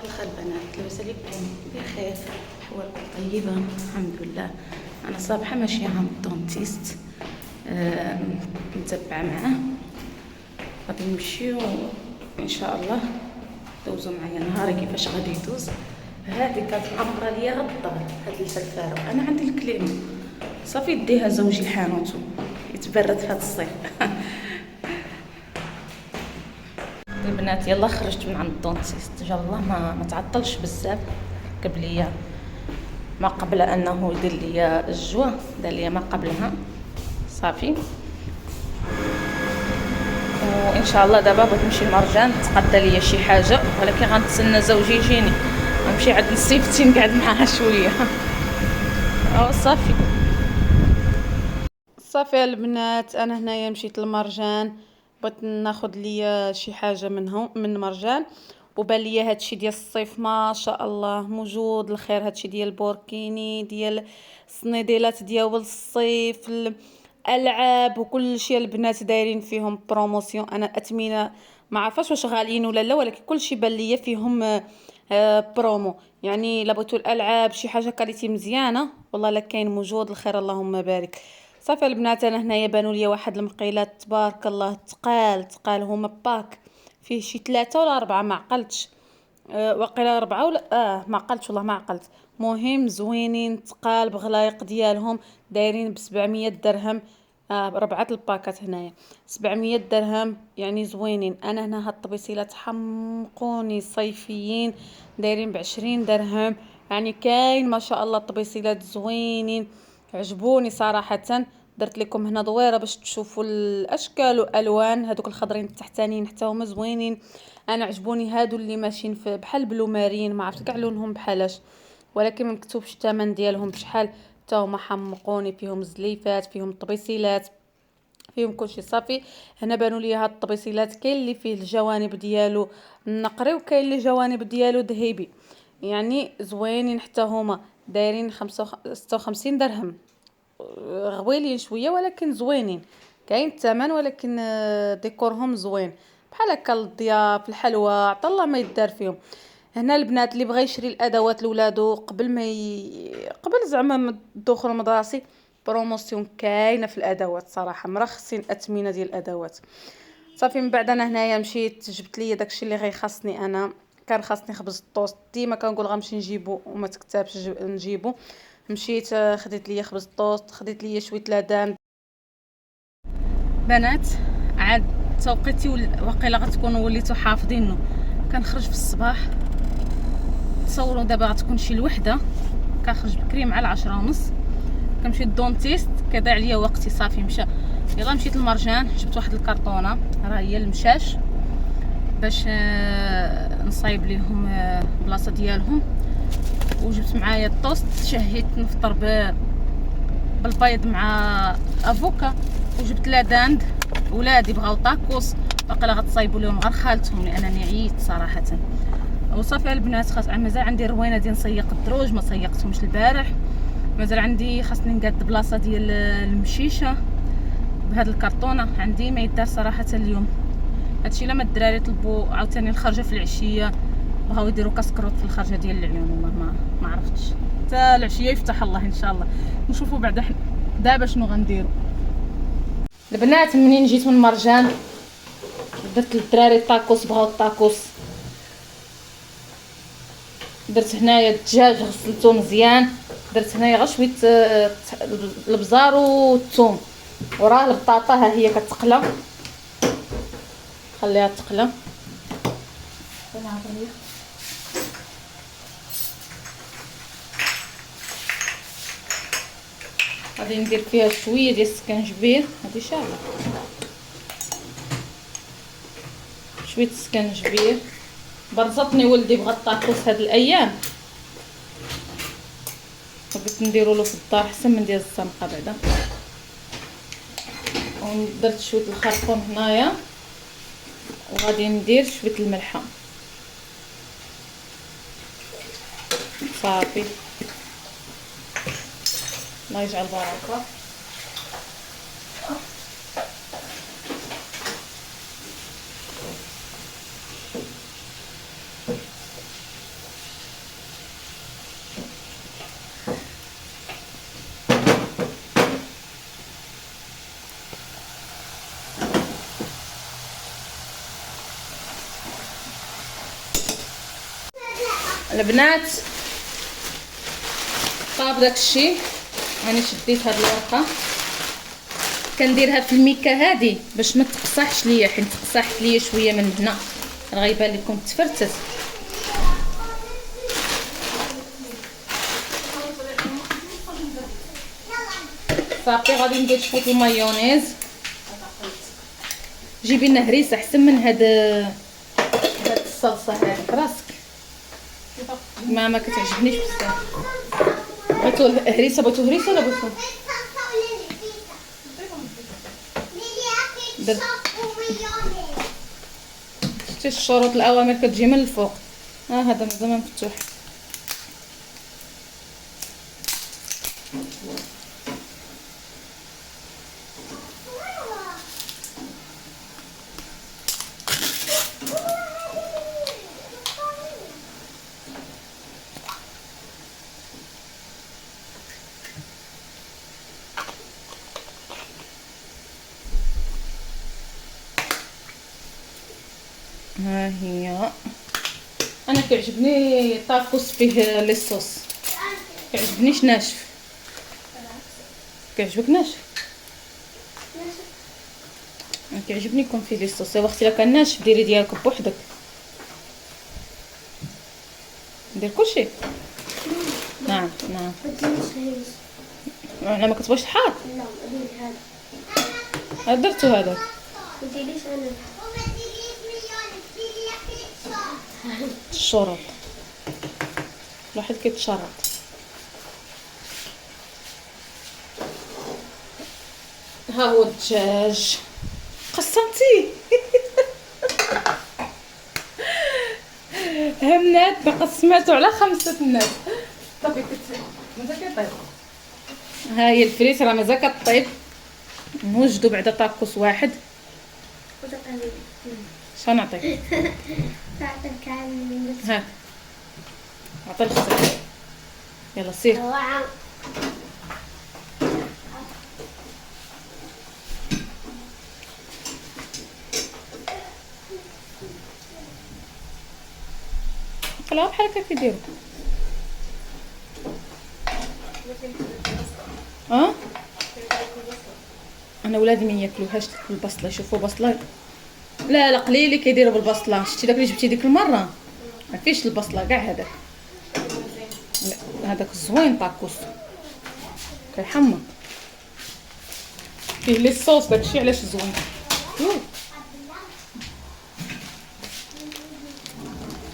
الخير بنات، لاباس عليكم؟ بخير، احوالكم طيبه؟ الحمد لله. انا صباحه ماشيه عند الدونتيست، متبعه معاه، غادي نمشيو ان شاء الله. دوزو معايا نهاري كيفاش غادي يدوز. هادي كانت معمره ليا غير الدار، هاد الفلفاره، انا عندي الكليمه صافي ديها زوجي لحانوتو يتبرد في هاد الصيف. البنات يلا خرجت من عند الدونتيست، جا الله ما تعطلش بزاف، ركب ليا ما قبل انه يدير ليا الجوا، دار ليا ما قبلها صافي. وان شاء الله دابا بغيت نمشي لمرجان تقدى ليا شي حاجه، ولكن غنتسنى زوجي يجيني، غنمشي عند السيفتي نقعد معاها شويه. او صافي صافي البنات، انا هنايا مشيت لمرجان، بغيت ناخذ ليا شي حاجه منهم من مرجان. وبان ليا هادشي ديال الصيف ما شاء الله موجود الخير، هادشي ديال البوركيني، ديال الصنيديلات ديال الصيف، الالعاب وكل شيء. البنات دايرين فيهم بروموسيون، انا اثمنه ما عرفاش واش غاليين ولا لا، ولكن كل شيء بان ليا فيهم برومو. يعني الا بغيتو الالعاب شي حاجه كاليتي مزيانه والله لا كاين موجود الخير اللهم بارك. صافي البنات، انا هنايا بانوا لي واحد المقيلات تبارك الله تقال هما باك فيه شي 3 ولا 4 ما عقلتش. وقيله 4 ولا ما عقلتش والله ما عقلت. مهم زوينين تقال بغلايق ديالهم، دايرين ب700 درهم. 4 الباكات هنايا 700 درهم، يعني زوينين. انا هنا هاد الطبيسيلات حمقوني صيفيين دايرين ب20 درهم، يعني كاين ما شاء الله الطبيسيلات زوينين عجبوني صراحه. درت لكم هنا دويره باش تشوفوا الاشكال والالوان، هذوك الخضرين التحتانيين حتى هما زوينين. انا عجبوني هادو اللي ماشيين في بحال بلو مارين، ما عرفت كاع لونهم بحالاش، ولكن ما مكتوبش الثمن ديالهم بشحال. حتى هما حمقوني، فيهم زليفات، فيهم طبيسيلات، فيهم كلشي صافي. هنا بانوا لي هاد الطبيسيلات كاين اللي فيه الجوانب ديالو النقري، وكاين اللي جوانب ديالو ذهبي، يعني زوينين حتى هما دايرين 56 درهم. غويلين شويه ولكن زوينين، كاين الثمن ولكن ديكورهم زوين بحال هكا الضياف الحلوى عطا الله ما يدار فيهم. هنا البنات اللي بغى يشري الادوات لولادو قبل ما قبل زعما ما الدخول المدرسي، بروموسيون كاينه في الادوات صراحه، مرخصين اثمنه ديال الادوات. صافي من بعد انا هنايا مشيت جبت لي داكشي اللي غيخاصني. انا كان خاصني خبز الطوست، ديما كنقول غنمشي نجيبو وما تكتبش نجيبو. مشيت خديت لي خبز الطوست، خديت لي شويه لادان. بنات عاد توقيتي وقيله غتكونوا وليتو حافظينه، كنخرج في الصباح، تصوروا دابا غتكون شي الوحده، كنخرج بكري مع 10:30، كنمشي للدونتيست كيضيع عليا وقتي صافي مشى. يلا مشيت للمرجان، جبت واحد الكرطونه راه هي المشاش باش نصايب ليهم بلاصه ديالهم، وجبت معايا الطوست، شهيت نفطر بالبيض مع افوكا، وجبت لاداند. ولادي بغاو طاكوس، باقي غتصايبوا لهم غير خالتهم لانني عييت صراحه. وصافي البنات، خاص مازال عندي روينه ديال نسيق الدروج ما سيقتهمش البارح، مازال عندي خاصني نقاد بلاصه ديال المشيشه بهاد الكرتونه عندي ما يدار صراحه اليوم. هادشي لما الدراري طلبوا عاوتاني الخرجه في العشيه، بغاو يديروا كاسكروط في الخرجه ديال العيون، والله ما عرفتش حتى العشيه يفتح الله ان شاء الله. نشوفوا بعدا دابا شنو غنديروا. البنات منين جيت من مرجان درت للدراري الطاكوس، بغاو الطاكوس، درت هنايا الدجاج غسلته مزيان، درت هنايا غير شويه البزار والثوم، وراه البطاطا ها هي كتقلى، خليها تقلى. غادي ندير فيها شويه ديال السكنجبير، هذه شاعله شويه السكنجبير. برزطني ولدي بغى الطاكوس هاد الايام، بغيت نديرو له في الدار احسن من ديال الزنقه بعدا. ودرت شويه الخرطوم هنايا، وغادي ندير شويه الملحه صافي. الله يجعل بركه. البنات طاب داكشي. راني شديت هاد الورقه كنديرها في الميكا هادي باش ما تقصحش ليا، حيت تقصحت ليا شويه من هنا غيبان لكم تفرتت. صافي غادي ندير شويه المايونيز. جيبي لنا هريسه احسن من هاد الصلصه هادي راسك ما كتعجبنيش بزاف. بغيتو هريسه ولا بغيتو شتي الشروط الاوامر كتجي من الفوق. هذا مازال مفتوح. ها هي. انا كيعجبني طاكوس فيه لي صوص، كيعجبنيش ناشف. كيعجبك ناشف؟ انا كيعجبني يكون فيه لي صوص. اختي الا كان ناشف ديري ديالك بوحدك. ندير كلشي. نعم. انا ما كتبغيش الحار. لا ندير هذا درتو هذاك. ما ديريش انا الشرط. الواحد كيتشرط. ها هو الدجاج قسمتيه. همنات بقسماتو على 5 الناس. صافي مازال كيطيب. ها هي الفريت راه مازال كطيب. نوجدو بعدا طاكوس واحد. شنو نعطيك؟ ها عطي لختك. يلا سير. خلاو بحال هكا كيديروا. انا ولادي ما ياكلوهاش بالبصله. يشوفوا بصله لا قليل كيديروا بالبصله. شتي داك اللي جبتي ديك المره ما فيش البصله كاع. هذاك زوين طاكوس كيحمر فيه لي صوص. داكشي علاش زوين.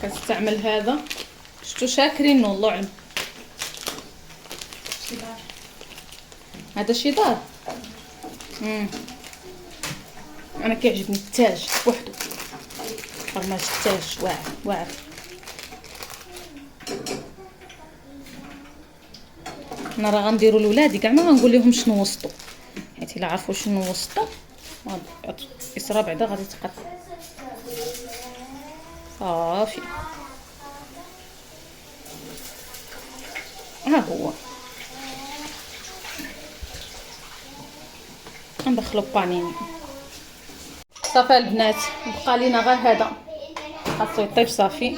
كنستعمل هذا. شفتو شاكرين والله علم. هذا شي دار. انا كيعجبني التاج وحده. فرماج التاج واعر. انا راه غنديروا لولادي كاع ما غنقول لهم شنو وسطو، حيت الا عرفوا شنو وسطو اسرا بعدا غادي تقطع. صافي ها هو ندخلو بانيني. صافي البنات بقى لينا غير هذا خاصو يطيب. صافي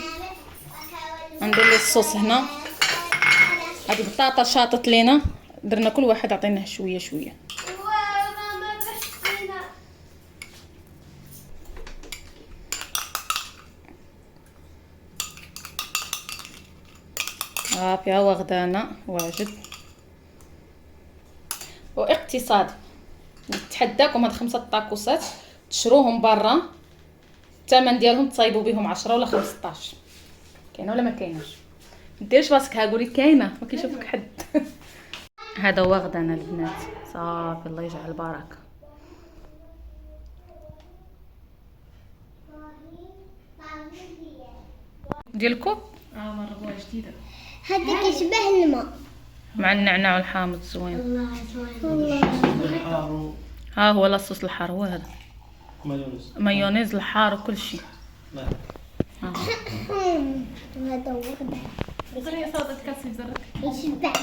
ندير لي الصوص هنا. هاد البطاطا شاطت لينا. درنا كل واحد عطيناه شويه شويه. صافي ها واخدانا واجد. واقتصاد نتحداكم هاد 5 طاكوسات تشروهم برا. الثمن ديالهم تصايبوا بهم 10 ولا 15. كاينه ولا ما كايناش؟ ديرش راسك ها قولي كاينه ما كيشوفك حد. هذا واخدانا البنات. صافي الله يجعل البركه. ديالكم مرغوه جديده. هذا كيشبه الماء مع النعناع والحامض زوين. الله ها هو لاصوص الحار. هو هذا مايونيز الحار وكل شيء. هذا وغدا بغي صوتك كاسي زرك يشبه.